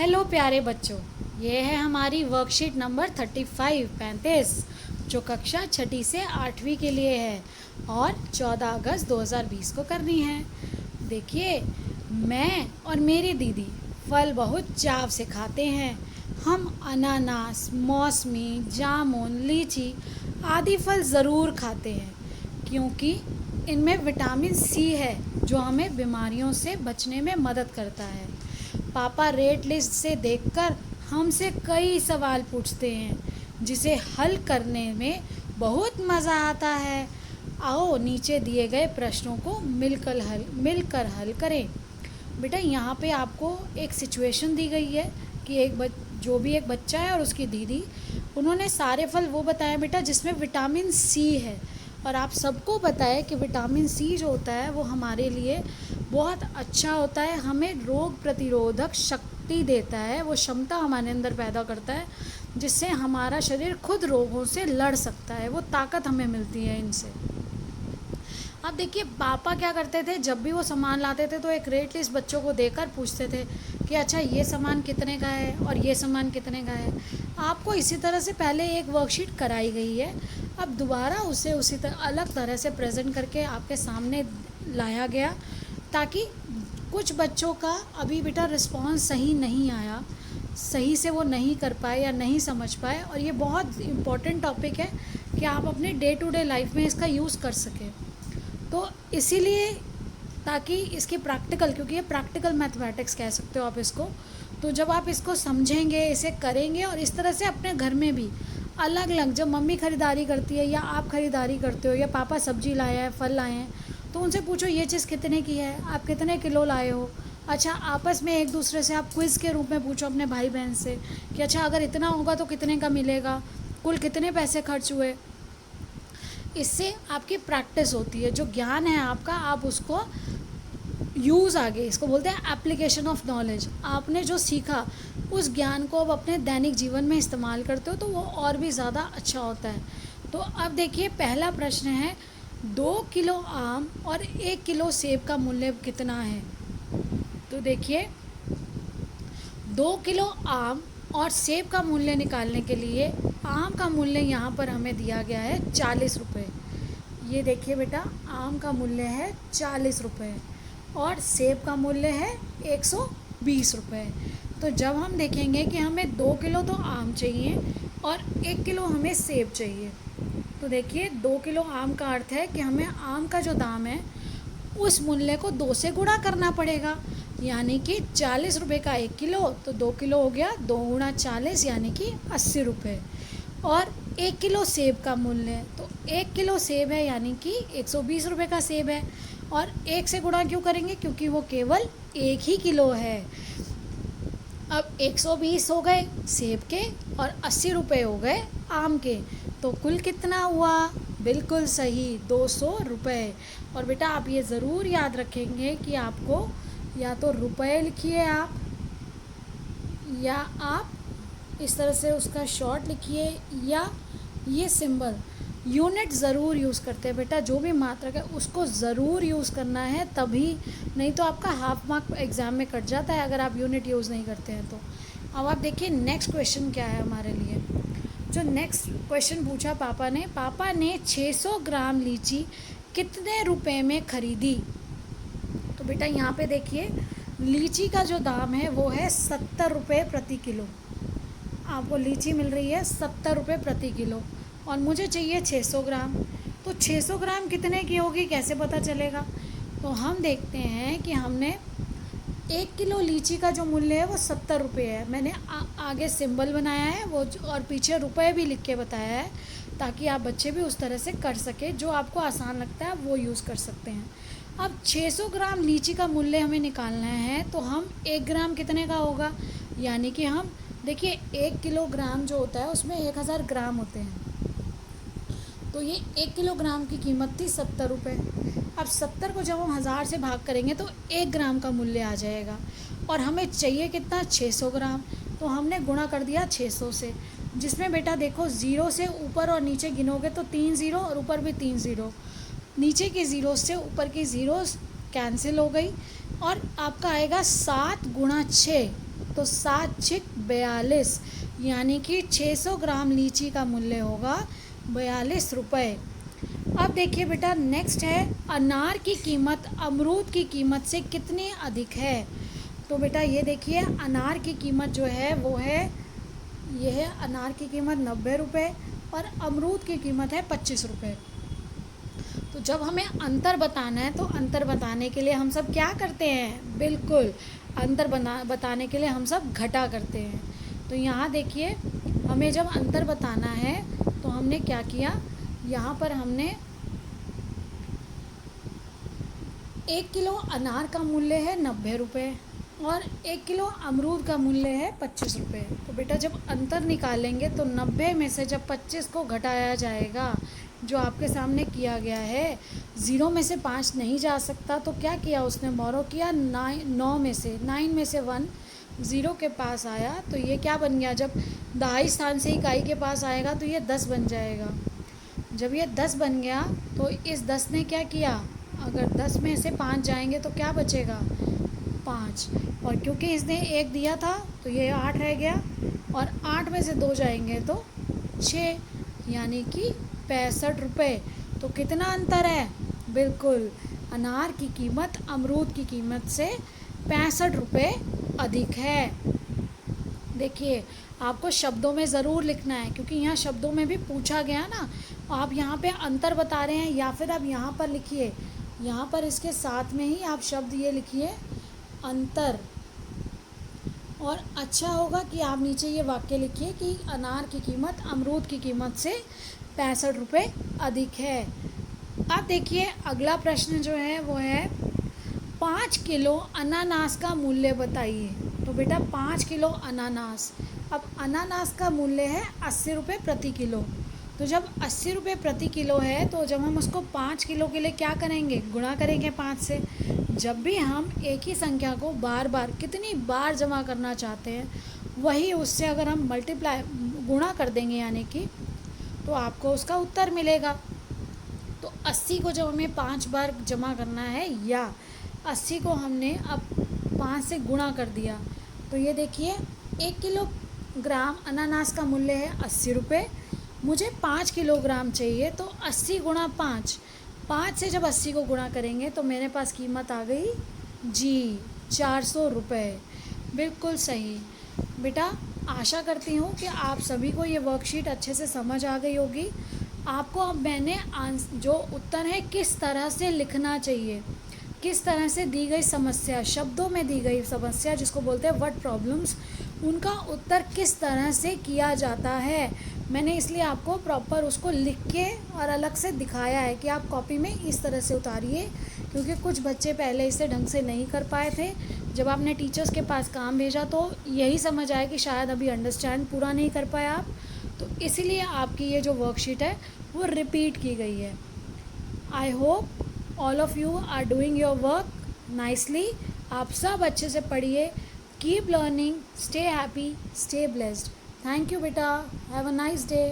Hello प्यारे बच्चों, ये है हमारी वर्कशीट नंबर 35 जो कक्षा छठी से 8वीं के लिए है और 14 अगस्त 2020 को करनी है। देखिए, मैं और मेरी दीदी फल बहुत चाव से खाते हैं। हम अनानास, मौसमी, जामुन, लीची आदि फल ज़रूर खाते हैं क्योंकि इनमें विटामिन सी है जो हमें बीमारियों से बचने में मदद करता है। पापा रेट लिस्ट से देखकर हमसे कई सवाल पूछते हैं जिसे हल करने में बहुत मज़ा आता है। आओ नीचे दिए गए प्रश्नों को मिलकर हल करें। बेटा, यहाँ पे आपको एक सिचुएशन दी गई है कि जो भी एक बच्चा है और उसकी दीदी, उन्होंने सारे फल वो बताया बेटा जिसमें विटामिन सी है। और आप सबको पता है कि विटामिन सी जो होता है वो हमारे लिए बहुत अच्छा होता है, हमें रोग प्रतिरोधक शक्ति देता है, वो क्षमता हमारे अंदर पैदा करता है जिससे हमारा शरीर खुद रोगों से लड़ सकता है, वो ताकत हमें मिलती है इनसे। अब देखिए, पापा क्या करते थे, जब भी वो सामान लाते थे तो एक रेट लिस्ट बच्चों को देकर पूछते थे कि अच्छा ये सामान कितने का है और ये सामान कितने का है। आपको इसी तरह से पहले एक वर्कशीट कराई गई है, अब दोबारा उसे उसी तरह अलग तरह से प्रेजेंट करके आपके सामने लाया गया ताकि कुछ बच्चों का अभी बेटा रिस्पॉन्स सही नहीं आया, सही से वो नहीं कर पाए या नहीं समझ पाए। और ये बहुत इम्पॉर्टेंट टॉपिक है कि आप अपने डे टू डे लाइफ में इसका यूज़ कर सकें। तो इसीलिए ताकि इसकी प्रैक्टिकल, क्योंकि ये प्रैक्टिकल मैथमेटिक्स कह सकते हो आप इसको, तो जब आप इसको समझेंगे, इसे करेंगे और इस तरह से अपने घर में भी अलग अलग, जब मम्मी ख़रीदारी करती है या आप ख़रीदारी करते हो या पापा सब्जी लाए हैं, फल लाए हैं, तो उनसे पूछो ये चीज़ कितने की है, आप कितने किलो लाए हो। अच्छा, आपस में एक दूसरे से आप क्विज़ के रूप में पूछो अपने भाई बहन से कि अच्छा अगर इतना होगा तो कितने का मिलेगा, कुल कितने पैसे खर्च हुए। इससे आपकी प्रैक्टिस होती है, जो ज्ञान है आपका, आप उसको यूज़, आगे इसको बोलते हैं एप्लीकेशन ऑफ नॉलेज। आपने जो सीखा उस ज्ञान को अब अपने दैनिक जीवन में इस्तेमाल करते हो तो वो और भी ज़्यादा अच्छा होता है। तो अब देखिए, पहला प्रश्न है 2 किलो आम और 1 किलो सेब का मूल्य कितना है। तो देखिए, 2 किलो आम और सेब का मूल्य निकालने के लिए आम का मूल्य यहाँ पर हमें दिया गया है 40 रुपये। ये देखिए बेटा, आम का मूल्य है 40 रुपये और सेब का मूल्य है 120 रुपये। तो जब हम देखेंगे कि हमें 2 किलो तो आम चाहिए और 1 किलो हमें सेब चाहिए, तो देखिए 2 किलो आम का अर्थ है कि हमें आम का जो दाम है उस मूल्य को 2 से गुणा करना पड़ेगा, यानी कि 40 रुपये का 1 किलो, तो 2 किलो हो गया, 2 गुणा 40 यानी कि 80 रुपये। और 1 किलो सेब का मूल्य, तो 1 किलो सेब है यानी कि 120 रुपये का सेब है। और 1 से गुणा क्यों करेंगे, क्योंकि वो केवल 1 ही किलो है। अब 120 हो गए सेब के और 80 रुपये हो गए आम के, तो कुल कितना हुआ, बिल्कुल सही 200 रुपये। और बेटा आप ये ज़रूर याद रखेंगे कि आपको या तो रुपए लिखिए आप, या आप इस तरह से उसका शॉर्ट लिखिए, या ये सिंबल यूनिट ज़रूर यूज़ करते हैं बेटा, जो भी मात्रक है उसको ज़रूर यूज़ करना है, तभी, नहीं तो आपका हाफ मार्क एग्ज़ाम में कट जाता है अगर आप यूनिट यूज़ नहीं करते हैं तो। अब आप देखिए नेक्स्ट क्वेश्चन क्या है हमारे लिए। जो नेक्स्ट क्वेश्चन पूछा पापा ने 600 ग्राम लीची कितने रुपए में ख़रीदी। तो बेटा यहाँ पे देखिए, लीची का जो दाम है वो है 70 रुपये प्रति किलो। आपको लीची मिल रही है 70 रुपये प्रति किलो और मुझे चाहिए 600 ग्राम। तो 600 ग्राम कितने की होगी, कैसे पता चलेगा। तो हम देखते हैं कि हमने 1 किलो लीची का जो मूल्य है वो 70 रुपये है। मैंने आगे सिंबल बनाया है वो, और पीछे रुपए भी लिख के बताया है ताकि आप बच्चे भी उस तरह से कर सके, जो आपको आसान लगता है वो यूज़ कर सकते हैं। अब 600 ग्राम लीची का मूल्य हमें निकालना है, तो हम 1 ग्राम कितने का होगा, यानी कि हम देखिए 1 किलोग्राम जो होता है उसमें 1000 ग्राम होते हैं, तो ये 1 किलोग्राम की कीमत थी 70 रुपये। अब 70 को जब हम 1000 से भाग करेंगे तो 1 ग्राम का मूल्य आ जाएगा और हमें चाहिए कितना, 600 ग्राम। तो हमने गुणा कर दिया 600 से, जिसमें बेटा देखो 0 से ऊपर और नीचे गिनोगे तो 3 ज़ीरो और ऊपर भी 3 ज़ीरो, नीचे की ज़ीरो से ऊपर की ज़ीरो कैंसिल हो गई और आपका आएगा 7 गुणा 6, तो 7 छिक 42, यानी कि 600 ग्राम लीची का मूल्य होगा 42 रुपये। अब देखिए बेटा, नेक्स्ट है अनार की कीमत अमरूद की कीमत से कितनी अधिक है। तो बेटा ये देखिए, अनार की कीमत जो है वो है, ये है अनार की कीमत 90 रुपये और अमरूद की कीमत है 25 रुपये। तो जब हमें अंतर बताना है तो अंतर बताने के लिए हम सब क्या करते हैं, बिल्कुल अंतर बताने के लिए हम सब घटा करते हैं। तो यहाँ देखिए, हमें जब अंतर बताना है तो हमने क्या किया, यहाँ पर हमने 1 किलो अनार का मूल्य है 90 रुपये और 1 किलो अमरूद का मूल्य है 25 रुपये। तो बेटा जब अंतर निकालेंगे तो 90 में से जब 25 को घटाया जाएगा, जो आपके सामने किया गया है, 0 में से 5 नहीं जा सकता, तो क्या किया उसने, बोरो किया 9 में से 1 0 के पास आया, तो ये क्या बन गया, जब दहाई स्थान से इकाई के पास आएगा तो ये 10 बन जाएगा। जब ये 10 बन गया तो इस 10 ने क्या किया, अगर 10 में से 5 जाएंगे तो क्या बचेगा, 5, और क्योंकि इसने 1 दिया था तो ये 8 रह गया, और 8 में से 2 जाएंगे तो 6, यानी कि 65 रुपये। तो कितना अंतर है, बिल्कुल अनार की कीमत अमरूद की कीमत से 65 रुपये अधिक है। देखिए, आपको शब्दों में ज़रूर लिखना है, क्योंकि यहाँ शब्दों में भी पूछा गया ना। आप यहाँ पे अंतर बता रहे हैं, या फिर आप यहाँ पर लिखिए, यहाँ पर इसके साथ में ही आप शब्द ये लिखिए अंतर। और अच्छा होगा कि आप नीचे ये वाक्य लिखिए कि अनार की कीमत अमरूद की कीमत से 65 रुपये अधिक है। अब देखिए, अगला प्रश्न जो है वो है 5 किलो अनानास का मूल्य बताइए। तो बेटा 5 किलो अनानास, अब अनानास का मूल्य है 80 रुपये प्रति किलो। तो जब 80 रुपये प्रति किलो है, तो जब हम उसको 5 किलो के लिए क्या करेंगे, गुणा करेंगे 5 से। जब भी हम एक ही संख्या को बार बार कितनी बार जमा करना चाहते हैं, वही उससे अगर हम मल्टीप्लाई गुणा कर देंगे, यानी कि, तो आपको उसका उत्तर मिलेगा। तो 80 को जब हमें 5 बार जमा करना है, या 80 को हमने अब 5 से गुणा कर दिया, तो ये देखिए 1 किलोग्राम अनानास का मूल्य है 80 रुपये, मुझे 5 किलोग्राम चाहिए, तो 80 गुणा 5 से जब 80 को गुणा करेंगे तो मेरे पास कीमत आ गई जी 400 रुपये। बिल्कुल सही बेटा, आशा करती हूँ कि आप सभी को ये वर्कशीट अच्छे से समझ आ गई होगी। आपको अब मैंने जो उत्तर है किस तरह से लिखना चाहिए, किस तरह से दी गई समस्या, शब्दों में दी गई समस्या जिसको बोलते हैं वर्ड प्रॉब्लम्स, उनका उत्तर किस तरह से किया जाता है, मैंने इसलिए आपको प्रॉपर उसको लिख के और अलग से दिखाया है कि आप कॉपी में इस तरह से उतारिए, क्योंकि कुछ बच्चे पहले इसे ढंग से नहीं कर पाए थे। जब आपने टीचर्स के पास काम भेजा तो यही समझ आया कि शायद अभी अंडरस्टैंड पूरा नहीं कर पाए आप, तो इसीलिए आपकी ये जो वर्कशीट है वो रिपीट की गई है। I hope all of you are doing your work nicely. आप सब अच्छे से पढ़िए। Keep learning, stay happy, stay blessed. Thank you बेटा, हैव अ नाइस डे।